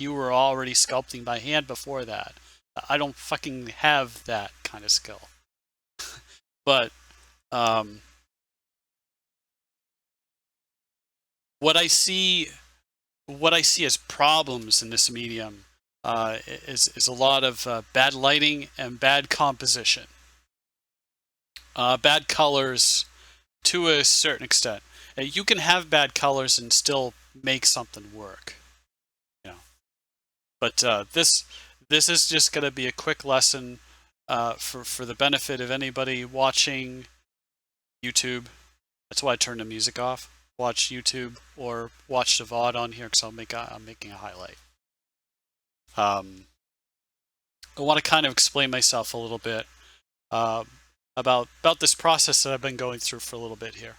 you were already sculpting by hand before that. I don't fucking have that kind of skill. But um, what I see, what I see as problems in this medium is a lot of bad lighting and bad composition, bad colors to a certain extent. You can have bad colors and still make something work, you know. But this is just going to be a quick lesson for the benefit of anybody watching YouTube. That's why I turned the music off. Watch YouTube or watch the VOD on here because I'm making a highlight. I want to kind of explain myself a little bit uh, about this process that I've been going through for a little bit here.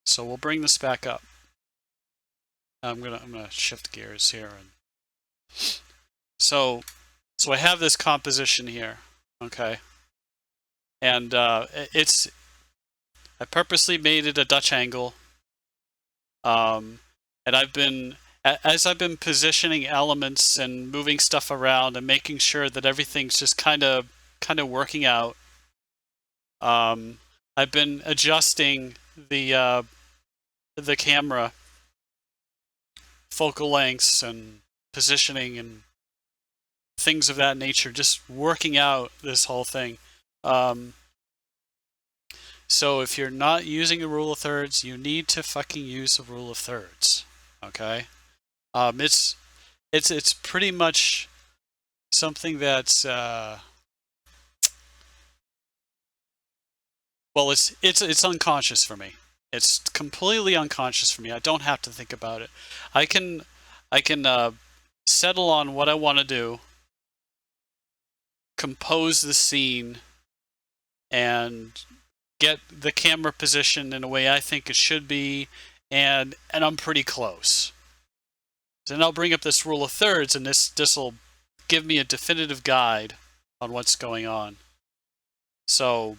So we'll bring this back up. I'm gonna shift gears here, and so I have this composition here, okay, and it's I purposely made it a Dutch angle, and as I've been positioning elements and moving stuff around and making sure that everything's just kind of working out. I've been adjusting the camera focal lengths and positioning and things of that nature, just working out this whole thing. So if you're not using a rule of thirds, you need to fucking use a rule of thirds. Okay? It's pretty much something that's well, it's unconscious for me. It's completely unconscious for me. I don't have to think about it. I can settle on what I want to do, compose the scene, and get the camera positioned in a way I think it should be, and I'm pretty close. Then I'll bring up this rule of thirds, and this'll give me a definitive guide on what's going on. So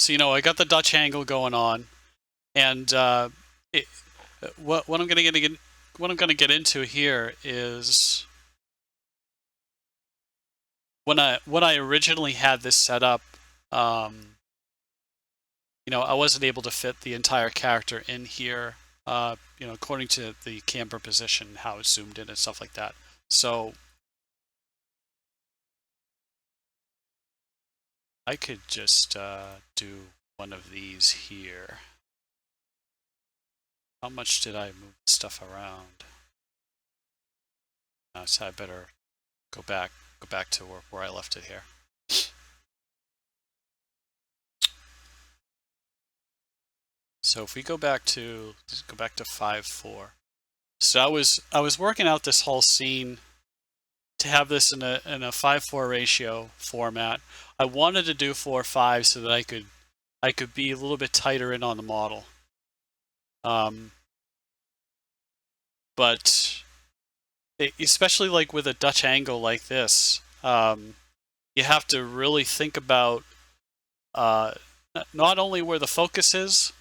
you know, I got the Dutch angle going on, and what I'm going to get into here is when I originally had this set up. You know, I wasn't able to fit the entire character in here. You know, according to the camera position, how it's zoomed in and stuff like that. So I could just do one of these here. How much did I move stuff around? So I better go back to where I left it here. So if we go back to 5.4. So I was working out this whole scene to have this in a 5:4 ratio format. I wanted to do 4:5 so that I could be a little bit tighter in on the model. But especially like with a Dutch angle like this, you have to really think about not only where the focus is,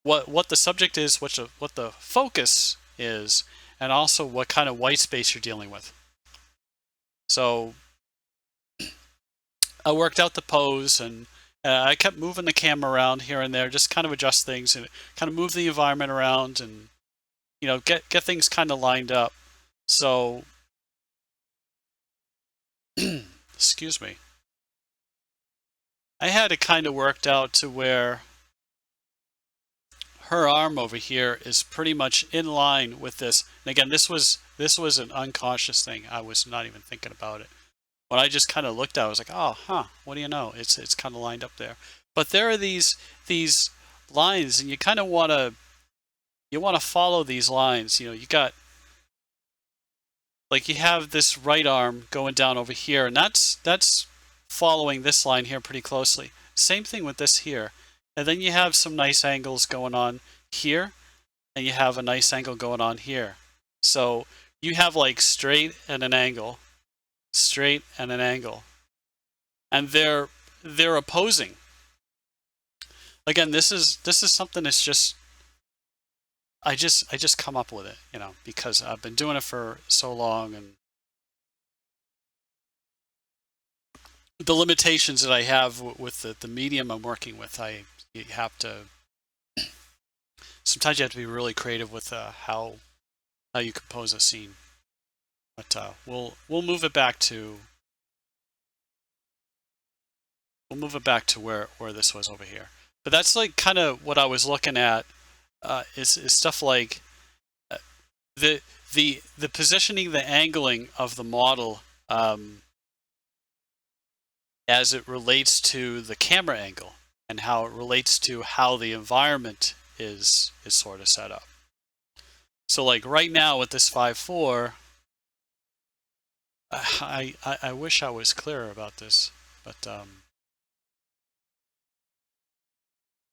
what the subject is, what the focus is, and also what kind of white space you're dealing with. So I worked out the pose, and I kept moving the camera around here and there, just kind of adjust things and kind of move the environment around, and you know, get things kind of lined up. So excuse me. I had it kind of worked out to where her arm over here is pretty much in line with this. And again, this was an unconscious thing. I was not even thinking about it. When I just kind of looked at it, I was like, oh, huh, what do you know? It's kind of lined up there. But there are these lines, and you kind of want to follow these lines. You know, you got, like, you have this right arm going down over here, and that's following this line here pretty closely. Same thing with this here. And then you have some nice angles going on here, and you have a nice angle going on here. So you have like straight and an angle, straight and an angle, and they're opposing. Again, this is something that's just I just come up with it, you know, because I've been doing it for so long, and the limitations that I have with the medium I'm working with, you have to sometimes you have to be really creative with how you compose a scene. But we'll move it back to where this was over here. But that's like kind of what I was looking at, is stuff like uh, the the positioning, the angling of the model, as it relates to the camera angle, and how it relates to how the environment is sort of set up. So like right now with this 5.4, I wish I was clearer about this, but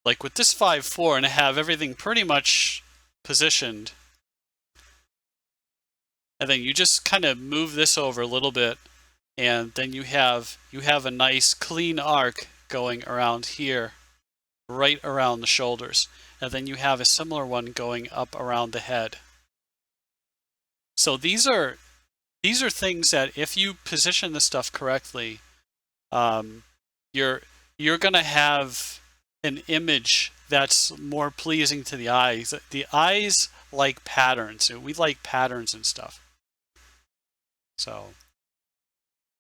like with this 5.4, and I have everything pretty much positioned, and then you just kind of move this over a little bit, and then you have a nice clean arc going around here, right around the shoulders, and then you have a similar one going up around the head. So these are things that if you position the stuff correctly, um, you're gonna have an image that's more pleasing to the eyes. The eyes like patterns. We like patterns and stuff. So,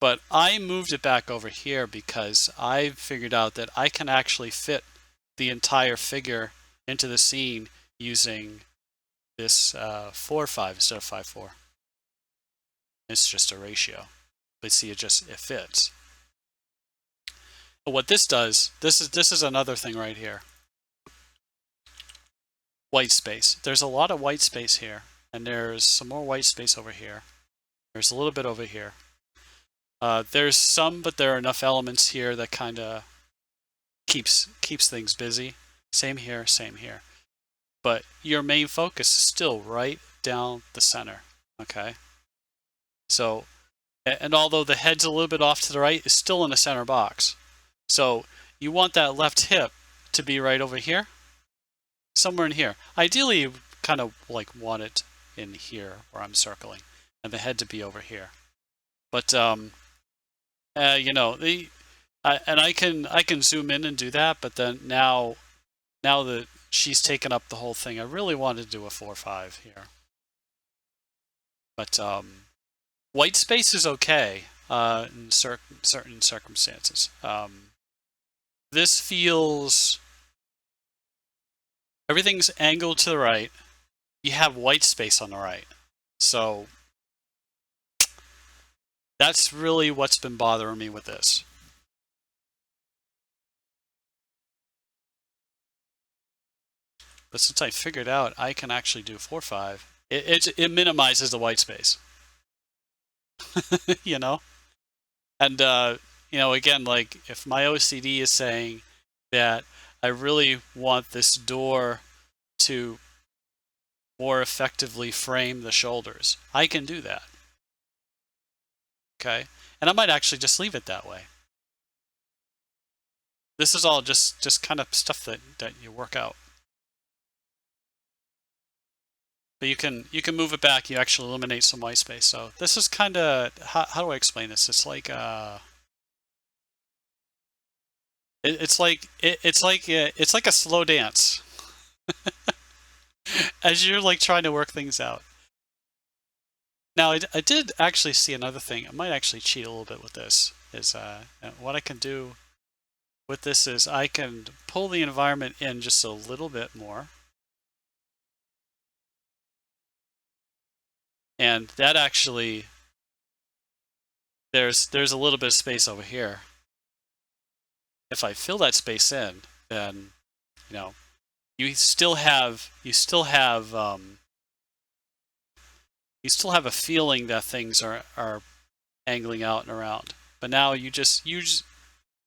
but I moved it back over here because I figured out that I can actually fit the entire figure into the scene using this 4.5 instead of 5.4. It's just a ratio. But see, it fits. But what this does, this is another thing right here. White space. There's a lot of white space here, and there's some more white space over here. There's a little bit over here. There's some, but there are enough elements here that kind of keeps things busy. Same here, same here. But your main focus is still right down the center. Okay. So, and although the head's a little bit off to the right, it's still in the center box. So you want that left hip to be right over here, somewhere in here. Ideally, you kind of like want it in here where I'm circling, and the head to be over here. But you know, and I can zoom in and do that. But then now that she's taken up the whole thing, I really wanted to do a 4.5 here. But white space is okay in certain circumstances. This feels, everything's angled to the right. You have white space on the right. So that's really what's been bothering me with this. But since I figured out I can actually do 4.5, it minimizes the white space. You know? And you know, again, like if my OCD is saying that I really want this door to more effectively frame the shoulders, I can do that. Okay? And I might actually just leave it that way. This is all just kind of stuff that you work out. But you can move it back. You actually eliminate some white space. So this is kind of, how do I explain this? It's like it's like a slow dance as you're like trying to work things out. Now I did actually see another thing. I might actually cheat a little bit with this. Is what I can do with this is I can pull the environment in just a little bit more. And that actually, there's a little bit of space over here. If I fill that space in, then you know you still have a feeling that things are angling out and around. But now you've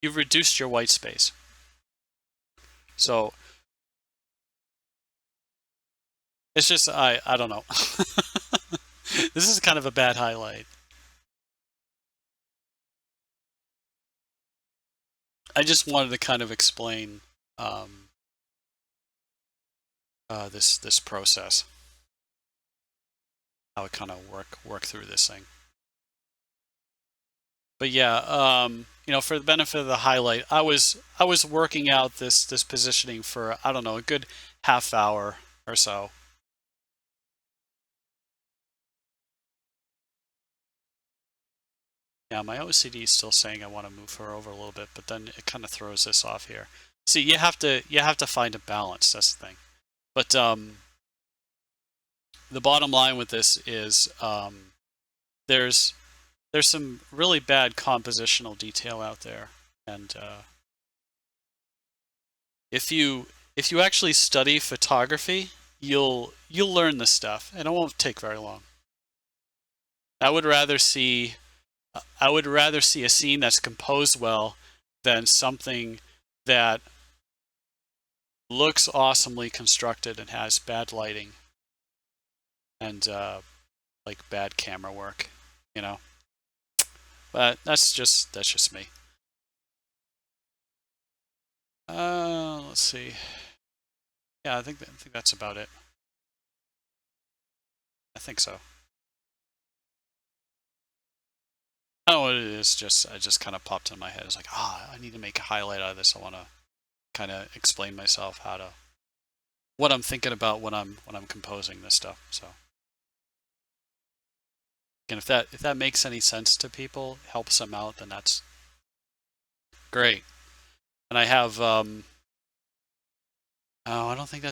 reduced your white space. So it's just I don't know. This is kind of a bad highlight. I just wanted to kind of explain this process, how it kind of work through this thing. But yeah, for the benefit of the highlight, I was working out this positioning for, I don't know, a good half hour or so. Yeah, my OCD is still saying I want to move her over a little bit, but then it kind of throws this off here. See, you have to find a balance. That's the thing. But the bottom line with this is there's some really bad compositional detail out there, and if you actually study photography, you'll learn this stuff, and it won't take very long. I would rather see a scene that's composed well than something that looks awesomely constructed and has bad lighting and like bad camera work, you know. But that's just me. Let's see. Yeah, I think that's about it. I think so. I don't know what it is. I just kind of popped in my head. It's like, I need to make a highlight out of this. I want to kind of explain myself what I'm thinking about when I'm composing this stuff. So, and if that makes any sense to people, helps them out, then that's great. And I have oh, I don't think that